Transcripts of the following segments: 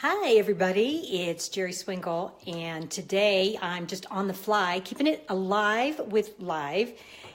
Hi, everybody. It's Geri Swingle, and today I'm just on the fly, keeping it alive with live.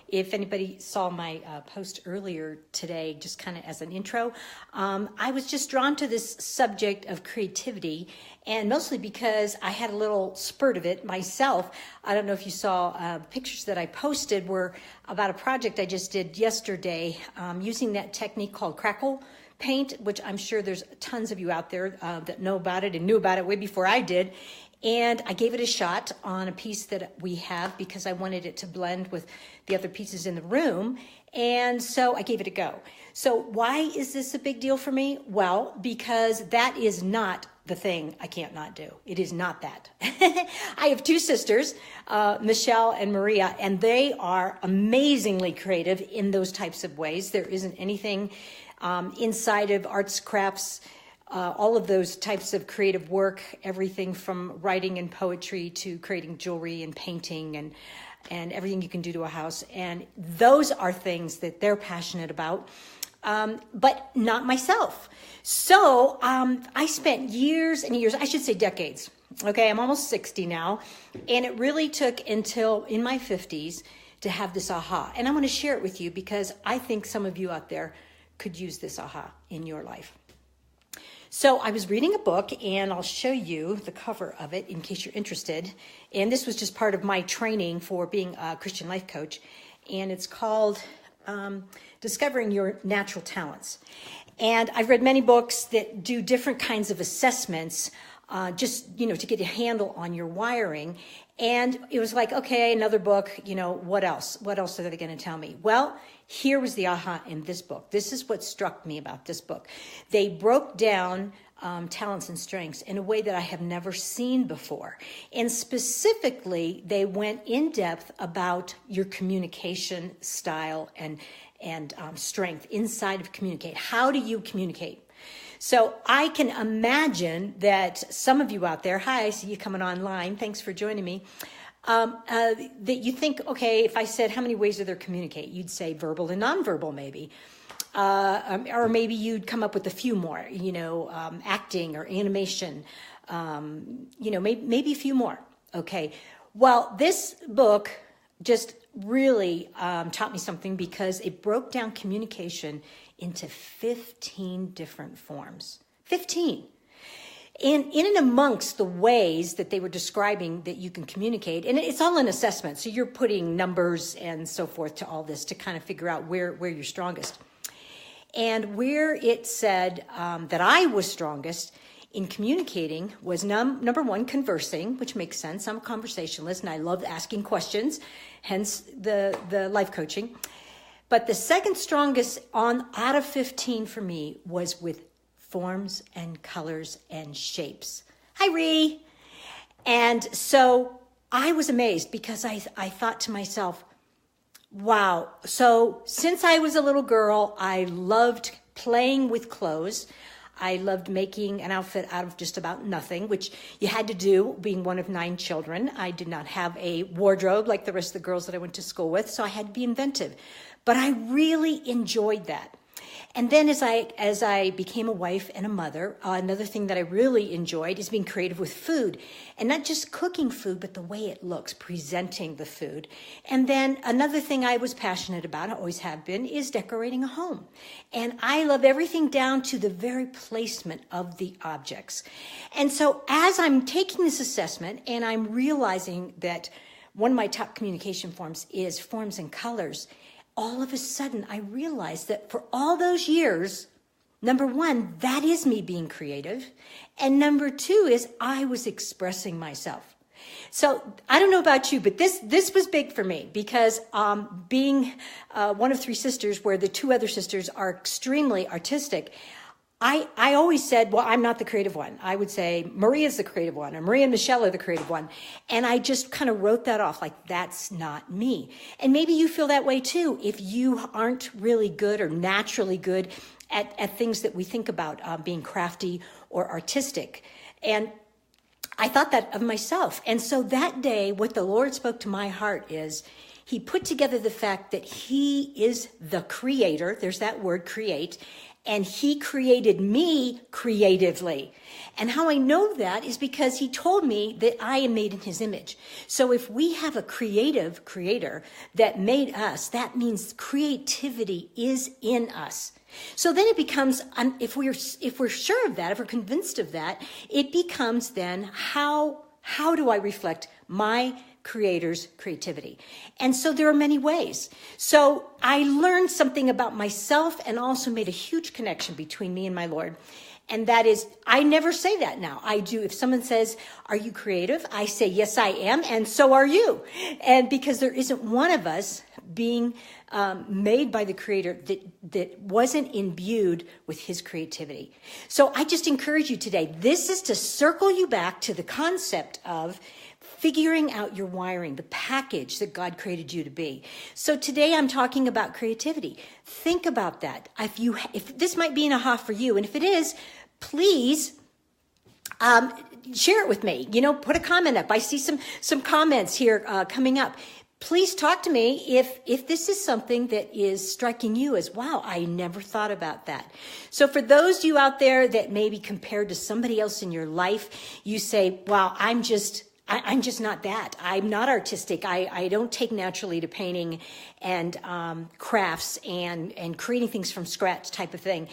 If anybody saw my post earlier today, just kind of as an intro, I was just drawn to this subject of creativity, and mostly because I had a little spurt of it myself. I don't know if you saw pictures that I posted were about a project I just did yesterday using that technique called crackle paint, which I'm sure there's tons of you out there that know about it and knew about it way before I did. And I gave it a shot on a piece that we have because I wanted it to blend with the other pieces in the room. And so I gave it a go. So why is this a big deal for me? Well, because that is not the thing I can't not do. It is not that. I have two sisters, Michelle and Maria, and they are amazingly creative in those types of ways. There isn't anything inside of arts, crafts, all of those types of creative work, everything from writing and poetry to creating jewelry and painting and everything you can do to a house. And those are things that they're passionate about, but not myself. So I spent years and years, I should say decades. Okay, I'm almost 60 now. And it really took until in my 50s to have this aha. And I want to share it with you because I think some of you out there could use this aha in your life. So I was reading a book, and I'll show you the cover of it in case you're interested. And this was just part of my training for being a Christian life coach. And it's called Discovering Your Natural Talents. And I've read many books that do different kinds of assessments just, to get a handle on your wiring. And it was like, okay, another book, what else? What else are they going to tell me? Well, here was the aha in this book. This is what struck me about this book. They broke down talents and strengths in a way that I have never seen before. And specifically, they went in depth about your communication style and strength inside of communicate. How do you communicate? So I can imagine that some of you out there, hi, I see you coming online. Thanks for joining me. That you think, okay, if I said how many ways do there communicate, you'd say verbal and nonverbal maybe. Or maybe you'd come up with a few more, acting or animation, maybe a few more. Okay. Well, this book just really taught me something because it broke down communication into 15 different forms. 15. And in and amongst the ways that they were describing that you can communicate, and it's all an assessment, so you're putting numbers and so forth to all this to kind of figure out where you're strongest. And where it said that I was strongest in communicating was number one, conversing, which makes sense. I'm a conversationalist, and I love asking questions, hence the life coaching. But the second strongest out of 15 for me was with forms and colors and shapes. Hi, Ree. And so I was amazed because I thought to myself, wow. So since I was a little girl, I loved playing with clothes. I loved making an outfit out of just about nothing, which you had to do being one of 9 children. I did not have a wardrobe like the rest of the girls that I went to school with, so I had to be inventive. But I really enjoyed that. And then as I became a wife and a mother, another thing that I really enjoyed is being creative with food. And not just cooking food, but the way it looks, presenting the food. And then another thing I was passionate about, I always have been, is decorating a home. And I love everything down to the very placement of the objects. And so as I'm taking this assessment and I'm realizing that one of my top communication forms is forms and colors, all of a sudden, I realized that for all those years, number one, that is me being creative. And number two is I was expressing myself. So I don't know about you, but this was big for me because being one of 3 sisters where the 2 other sisters are extremely artistic, I always said, well, I'm not the creative one. I would say Maria's the creative one, or Maria and Michelle are the creative one. And I just kind of wrote that off like, that's not me. And maybe you feel that way too, if you aren't really good or naturally good at things that we think about being crafty or artistic. And I thought that of myself. And so that day, what the Lord spoke to my heart is, he put together the fact that he is the creator. There's that word, create. and he created me creatively. And how I know that is because he told me that I am made in his image. So if we have a creative creator that made us, that means creativity is in us. So then it becomes, if we're sure of that, if we're convinced of that, it becomes then how do I reflect my creator's creativity? And so there are many ways. So I learned something about myself and also made a huge connection between me and my Lord. And that is, I never say that now. I do. If someone says, are you creative? I say, yes, I am. And so are you. And because there isn't one of us being made by the creator that wasn't imbued with his creativity. So I just encourage you today, this is to circle you back to the concept of figuring out your wiring, the package that God created you to be. So today I'm talking about creativity. Think about that. If this might be an aha for you, and if it is, please share it with me. Put a comment up. I see some comments here coming up. Please talk to me if this is something that is striking you as, wow, I never thought about that. So for those of you out there that maybe compared to somebody else in your life, you say, wow, I'm just not that. I'm not artistic. I don't take naturally to painting and crafts and creating things from scratch type of thing.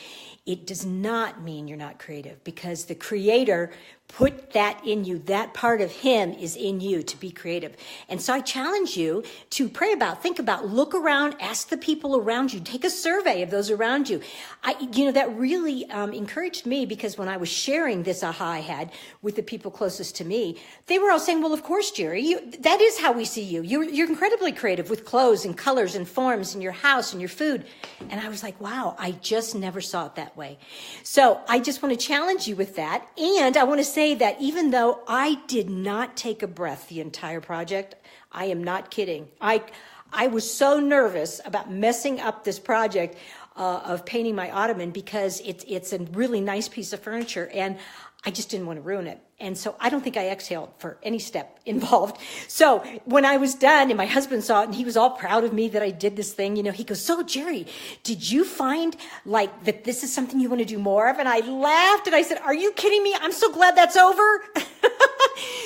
It does not mean you're not creative, because the creator put that in you. That part of him is in you to be creative. And so I challenge you to pray about, think about, look around, ask the people around you, take a survey of those around you. That really encouraged me, because when I was sharing this aha I had with the people closest to me, they were all saying, well, of course, Geri, that is how we see you. You're incredibly creative with clothes and colors and forms and your house and your food. And I was like, wow, I just never saw it that way. So I just want to challenge you with that. And I want to say that even though I did not take a breath the entire project, I am not kidding. I was so nervous about messing up this project of painting my ottoman, because it's a really nice piece of furniture, and I just didn't want to ruin it. And so I don't think I exhaled for any step involved. So when I was done and my husband saw it and he was all proud of me that I did this thing, he goes, so Geri, did you find like that this is something you want to do more of? And I laughed and I said, are you kidding me? I'm so glad that's over.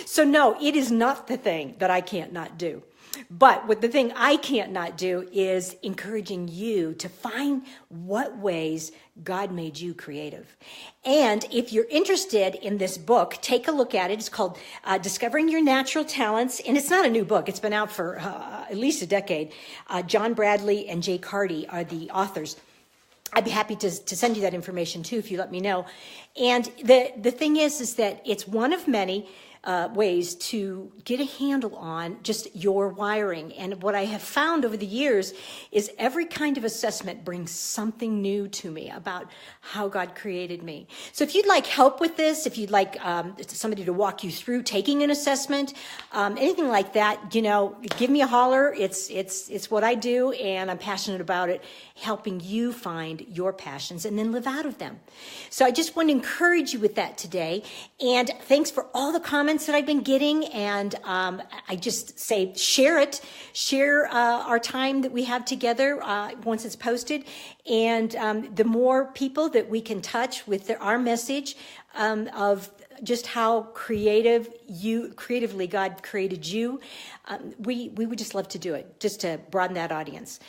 So no, it is not the thing that I can't not do. But what the thing I can't not do is encouraging you to find what ways God made you creative. And if you're interested in this book, take a look at it. It's called Discovering Your Natural Talents. And it's not a new book. It's been out for at least a decade. John Bradley and Jay Carty are the authors. I'd be happy to send you that information too, if you let me know. And the thing is that it's one of many ways to get a handle on just your wiring. And what I have found over the years is every kind of assessment brings something new to me about how God created me. So if you'd like help with this, if you'd like somebody to walk you through taking an assessment, anything like that, give me a holler. It's what I do, and I'm passionate about it, helping you find your passions and then live out of them. So I just want to encourage you with that today. And thanks for all the comments that I've been getting. And I just say, share it. Share our time that we have together once it's posted. And the more people that we can touch with our message of just how creatively God created you, we would just love to do it, just to broaden that audience.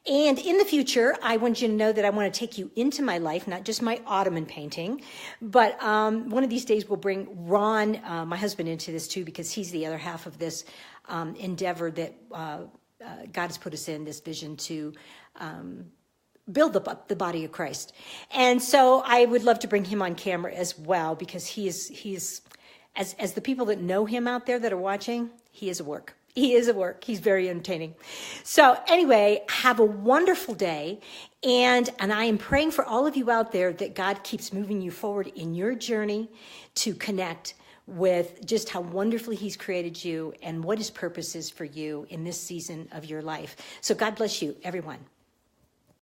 And in the future, I want you to know that I want to take you into my life, not just my ottoman painting, but one of these days we'll bring Ron, my husband, into this too, because he's the other half of this endeavor that God has put us in, this vision to build the body of Christ. And so I would love to bring him on camera as well, because he is as the people that know him out there that are watching, he is a work. He is a work. He's very entertaining. So anyway, have a wonderful day. And I am praying for all of you out there that God keeps moving you forward in your journey to connect with just how wonderfully he's created you and what his purpose is for you in this season of your life. So God bless you, everyone.